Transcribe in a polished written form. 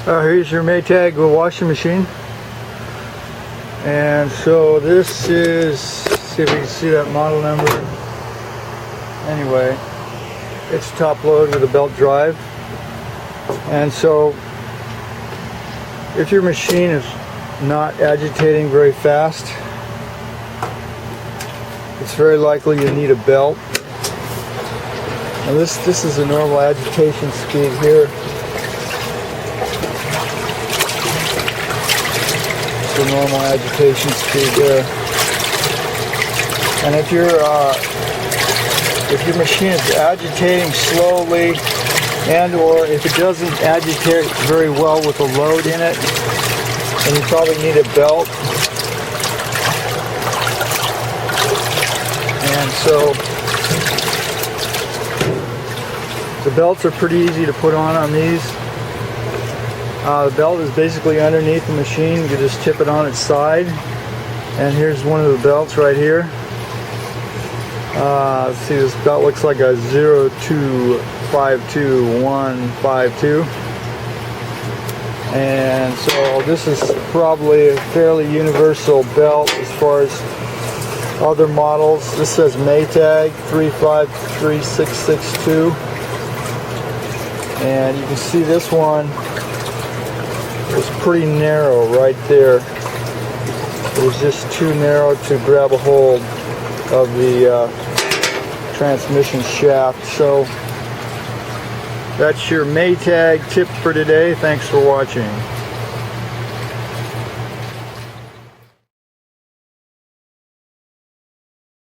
Here's your Maytag washing machine. And so this is, see if we can see that model number. Anyway, it's top load with a belt drive. And so if your machine is not agitating very fast, it's very likely you need a belt. And this is the normal agitation speed here. The normal agitation speed there. And if your machine is agitating slowly, and or if it doesn't agitate very well with the load in it, then you probably need a belt. And so the belts are pretty easy to put on these. The belt is basically underneath the machine. You can just tip it on its side. And here's one of the belts right here. Let's see, this belt looks like a 0252152. And so this is probably a fairly universal belt as far as other models. This says Maytag 353662. And you can see this one was pretty narrow right there. It was just too narrow to grab a hold of the transmission shaft. So that's your Maytag tip for today. Thanks for watching.